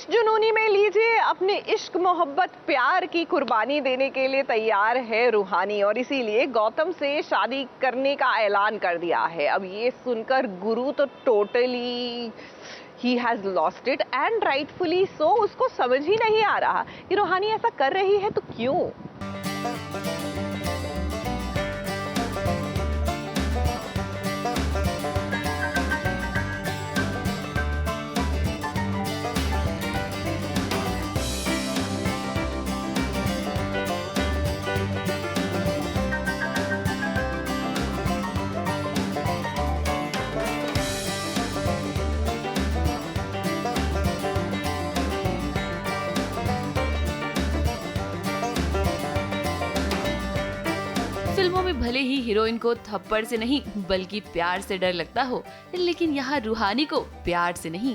इस जुनूनी में लीजिए अपने इश्क मोहब्बत प्यार की कुर्बानी देने के लिए तैयार है रूहानी, और इसीलिए गौतम से शादी करने का ऐलान कर दिया है। अब ये सुनकर गुरु तो totally he has lost it and rightfully so. उसको समझ ही नहीं आ रहा कि रूहानी ऐसा कर रही है तो क्यों। फिल्मों में भले ही हीरोइन को थप्पड़ से नहीं बल्कि प्यार से डर लगता हो, लेकिन यहाँ रूहानी को प्यार से नहीं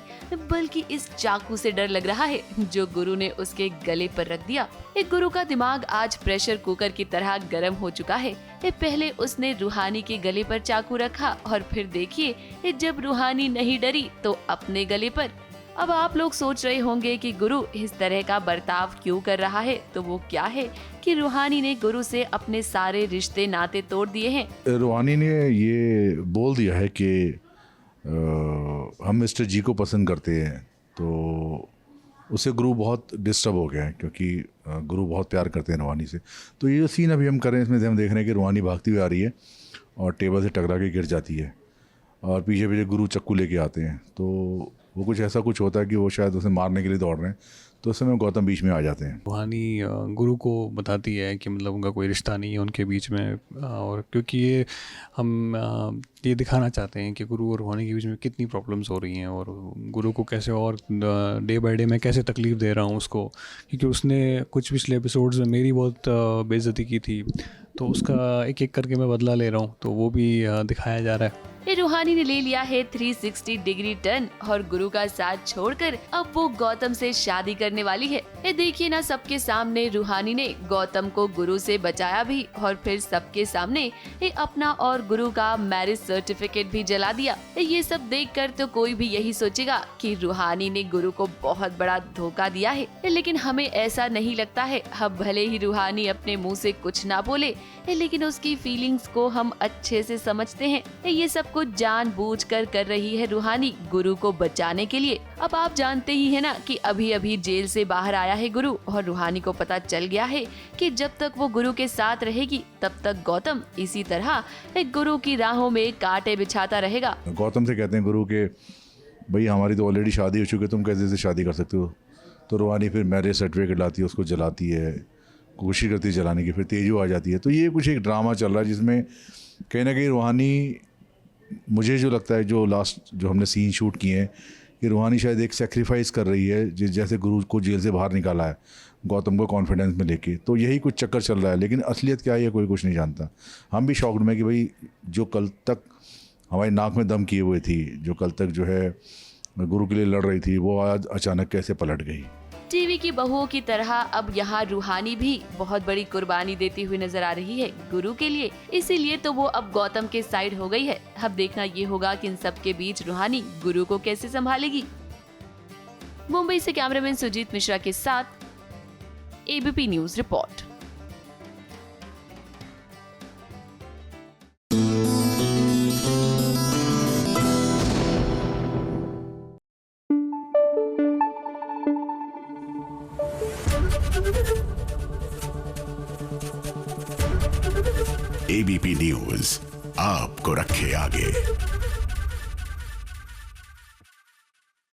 बल्कि इस चाकू से डर लग रहा है जो गुरु ने उसके गले पर रख दिया। एक गुरु का दिमाग आज प्रेशर कुकर की तरह गर्म हो चुका है। पहले उसने रूहानी के गले पर चाकू रखा और फिर देखिए जब रूहानी नहीं डरी तो अपने गले पर। अब आप लोग सोच रहे होंगे कि गुरु इस तरह का बर्ताव क्यों कर रहा है, तो वो क्या है कि रूहानी ने गुरु से अपने सारे रिश्ते नाते तोड़ दिए हैं। रूहानी ने ये बोल दिया है कि हम मिस्टर जी को पसंद करते हैं, तो उससे गुरु बहुत डिस्टर्ब हो गया है क्योंकि गुरु बहुत प्यार करते हैं रूहानी से। तो ये सीन अभी हम कर रहे हैं, इसमें हम देख रहे हैं कि रूहानी भागती हुई आ रही है और टेबल से टकरा के गिर जाती है और पीछे पीछे गुरु चक्कू लेके आते हैं। तो वो कुछ ऐसा कुछ होता है कि वो शायद उसे मारने के लिए दौड़ रहे हैं, तो उस समय गौतम बीच में आ जाते हैं। रूहानी गुरु को बताती है कि मतलब उनका कोई रिश्ता नहीं है उनके बीच में, और क्योंकि ये हम ये दिखाना चाहते हैं कि गुरु और रूहानी के बीच में कितनी प्रॉब्लम्स हो रही हैं और गुरु को कैसे और डे बाय डे मैं कैसे तकलीफ़ दे रहा हूँ उसको, क्योंकि उसने कुछ पिछले एपिसोड्स में मेरी बहुत बेइज्जती की थी, तो उसका एक एक करके मैं बदला ले रहा हूँ, तो वो भी दिखाया जा रहा है। रूहानी ने ले लिया है 360 डिग्री टर्न और गुरु का साथ छोड़कर अब वो गौतम से शादी करने वाली है। ये देखिए ना, सबके सामने रूहानी ने गौतम को गुरु से बचाया भी और फिर सबके सामने ये अपना और गुरु का मैरिज सर्टिफिकेट भी जला दिया। ये सब देखकर तो कोई भी यही सोचेगा कि रूहानी ने गुरु को बहुत बड़ा धोखा दिया है, लेकिन हमें ऐसा नहीं लगता है। अब भले ही रूहानी अपने मुँह से कुछ ना बोले, लेकिन उसकी फीलिंग्स को हम अच्छे से समझते हैं। ये सब कुछ जानबूझकर कर रही है रूहानी गुरु को बचाने के लिए। अब आप जानते ही है ना कि अभी अभी जेल से बाहर आया है गुरु, और रूहानी को पता चल गया है कि जब तक वो गुरु के साथ रहेगी तब तक गौतम इसी तरह एक गुरु की राहों में कांटे बिछाता रहेगा। गौतम से कहते हैं गुरु के, भाई हमारी तो ऑलरेडी शादी हो चुकी है, तुम कैसे से शादी कर सकते हो। तो रूहानी फिर मैरिज सर्टिफिकेट लाती है, उसको जलाती है, कोशिश करती है जलाने की, फिर तेजू आ जाती है। तो ये कुछ एक ड्रामा चल रहा है जिसमें कहीं ना कहीं रूहानी, मुझे जो लगता है जो लास्ट जो हमने सीन शूट किए हैं कि रूहानी शायद एक सेक्रीफाइस कर रही है, जैसे गुरु को जेल से बाहर निकाला है गौतम को कॉन्फिडेंस में लेके। तो यही कुछ चक्कर चल रहा है, लेकिन असलियत क्या है ये कोई कुछ नहीं जानता। हम भी शॉक्ड में कि भाई जो कल तक हमारी नाक में दम किए हुए थी, जो कल तक जो है गुरु के लिए लड़ रही थी, वो आज अचानक कैसे पलट गई। टीवी की बहुओं की तरह अब यहाँ रूहानी भी बहुत बड़ी कुर्बानी देती हुई नजर आ रही है गुरु के लिए, इसीलिए तो वो अब गौतम के साइड हो गई है। अब देखना ये होगा कि इन सब के बीच रूहानी गुरु को कैसे संभालेगी। मुंबई से कैमरामैन सुजीत मिश्रा के साथ ABP news report. ABP news आपको रखे आगे।